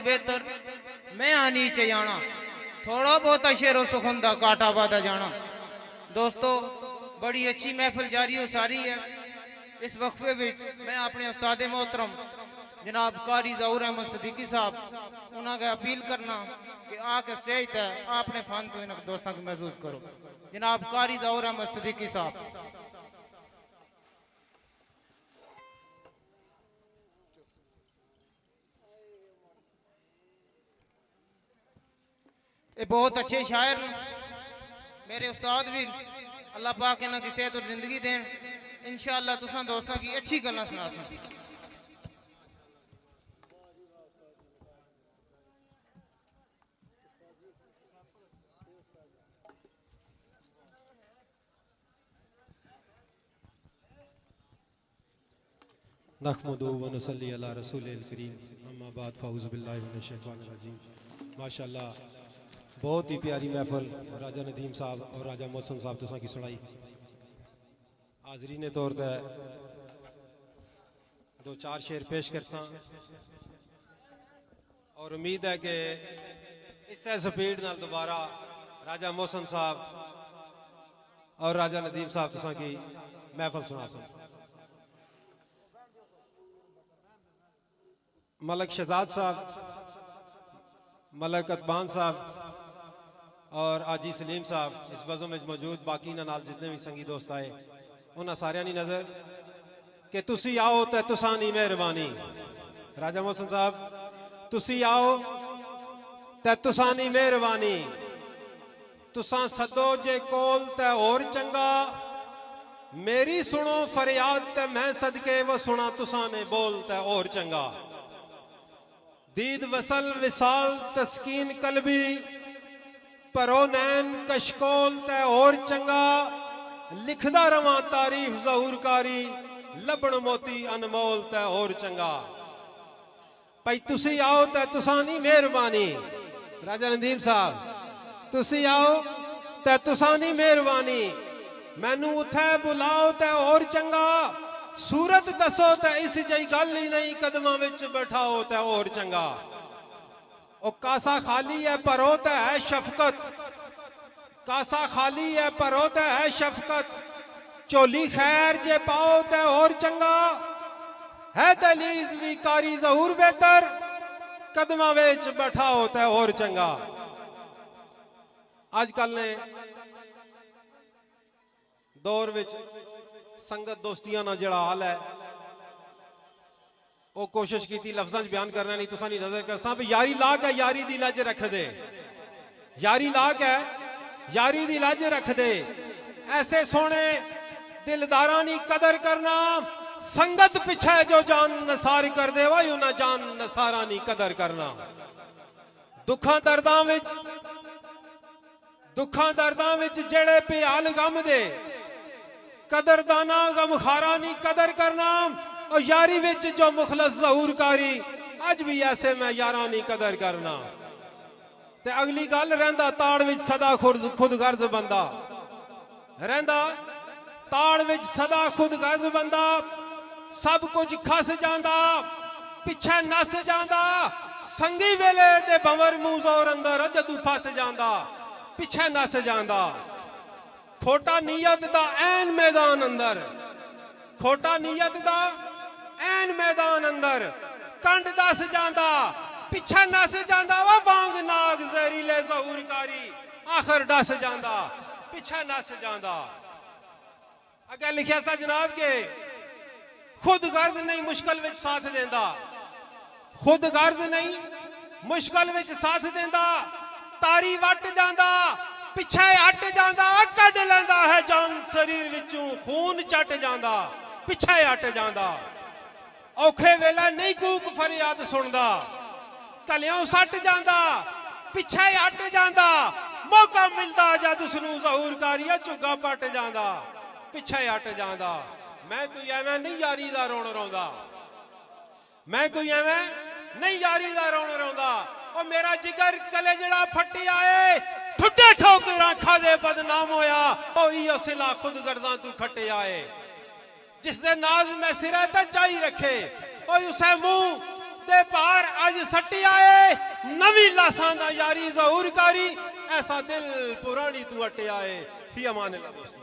बेहतर मैं आनी च जाना थोड़ा बहुत शेरो सुखंदा काटा बादा जाना। दोस्तों बड़ी अच्छी महफिल जारी हो सारी है। इस वक्फे में मैं अपने उस्ताद मोहतरम जनाब कारी ज़हूर अहमद सिद्दीकी साहब उन्होंने अपील करना कि आके स्टेज तक आपने फन तो इन दोस्तों को महसूस करो। जनाब कारी ज़हूर अहमद सिद्दीकी साहब। ये बहुत अच्छे शायर मेरे उस्ताद भी अल्लाह पाक इन्हों की सेहत और जिंदगी देन। इंशाअल्लाह तुसा दोस्तों की अच्छी गल्लां सुना सन। नहमदु व नसल्ली अला रसूलिल करीम अम्मा बाद फ़ाऊज़ु बिल्लाहि मिनश शैतानिर रजीम। माशाअल्लाह बहुत ही प्यारी महफल राजा नदीम साहब और राजा मोहसन साहब तुसा की सुनाई। हाज़रीन तौर पर दो चार शेर पेश करसा और उम्मीद है कि इस स्पीड नाल दोबारा राजा मोहसन साहब और राजा नदीम साहब तुसा की महफल सुना सन। मलक शहजाद साहब, मलक अतबान साहब और आजी सलीम साहब इस बज़म में मौजूद, बाकी नाल जितने भी संगी दोस्त आए उन्होंने सारिया नी नज़र कि तुसी आओ तो तुसा नी मेहरबानी। राजा मोहसन साहब तुसी आओ तो तुसा नी मेहरबानी, तुसा सदो जे कोल ते और चंगा, मेरी सुनो फरियाद ते मैं सदके वो सुना तुसा ने बोल ते और चंगा। दीद वसल विसाल तस्कीन कलबी, परो नैन कशकोल ते और चंगा, लिखदा रवा तारीफ ज़हूर कारी, लबन मोती अनमोल ते और चंगा। भाई तुसी आओ ते तुसा नी मेहरबानी। राजा नदीम साहब तुसी आओ ते तुसा नी मेहरबानी, मैनू उथे बुलाओ ते और चंगा, सूरत दसो ते इस जई गल ही नहीं, कदमां विच बैठाओ ते और चंगा। ओ कासा खाली है परो ते है शफकत, कासा खाली है परो ते है शफकत, चोली खैर जे पाओ ते और चंगा, है दलीज भी कारी ज़हूर बेहतर, कदमां विच बैठाओ ते और चंगा। अजकल ने दौर विच संगत दोस्तियां ना जड़ा हाल है वो कोशिश की लफ्ज़ां च बयान करना नहीं, तुसा नहीं नजर कर सा भी यारी लाग है यारी दी लज रख दे, यारी लाग है यारी दी लज रख दे, ऐसे सोने दिलदारा नी कदर करना, संगत पिछे जो जान नसार कर दे वायु ना जान नसारा नी कदर करना। दुखा दर्दां विच जेड़े प्याल गम दे, कदरदाना गम खारा नी कदर करना, और यारी विच जो मुखलस ज़हूर कारी, अज भी ऐसे मैं यारा नी कदर करना। ते अगली गल रहिंदा ताड़ विच सदा खुद गर्ज बंदा, रहिंदा ताड़ विच सदा खुद गर्ज बंदा, सब कुछ खस जांदा पिछे नस जांदा, संगी वेले ते बंवर मुंह जोर अंदर जदू फस जांदा पिछे नस जांदा। खोटा नीयत दा ऐन मैदान अंदर, खोटा नीयत दा ऐन मैदान अंदर, कंड दस जांदा पिछे नस जांदा, वा वांग नाग जहरीले ज़हूर कारी, आखिर दस जांदा पिछे नस जांदा। अगे लिखिया सा जनाब के खुद गर्ज नहीं मुश्किल विच साथ देंदा, खुद गर्ज नहीं मुश्किल विच साथ देंदा, तारी वट जांदा पिछे हट जांदा, कड लैंदा है जान शरीर विचों खून चट जांदा पिछे हट जांदा। औखे वेला नहीं कूक फरियाद सुनदा, कलियों सट जांदा पिछे हट जांदा, मौका मिलदा जद उसनू ज़हूर कारिया झुग्गा पट जांदा पिछे हट जांदा। मैं कोई एवं नहीं यारी दा रोण रोंदा, मैं कोई एवं नहीं यारी दा रोण रोंदा, और मेरा जिगर कले जड़ा फटी आए, ठुड्डे ठोकर आखा दे बदनाम होया, ओही सिला खुद गर्जा तू खटे आए, जिस दे नाज में सिरा ते चाई रखे, ओही उसे मुंह ਦੇ ਭਾਰ ਅੱਜ ਸੱਟਿਆ ਏ ਨਵੀਂ ਲਾਸਾਂ ਦਾ ਯਾਰੀ ਜ਼ਹੂਰ ਕਾਰੀ ਐਸਾ ਦਿਲ ਪੁਰਾਣੀ ਤੂੰ ਅਟਿਆ ਏ ਫੀ ਅਮਾਨ ਅੱਲਾ ਦੋਸਤੋ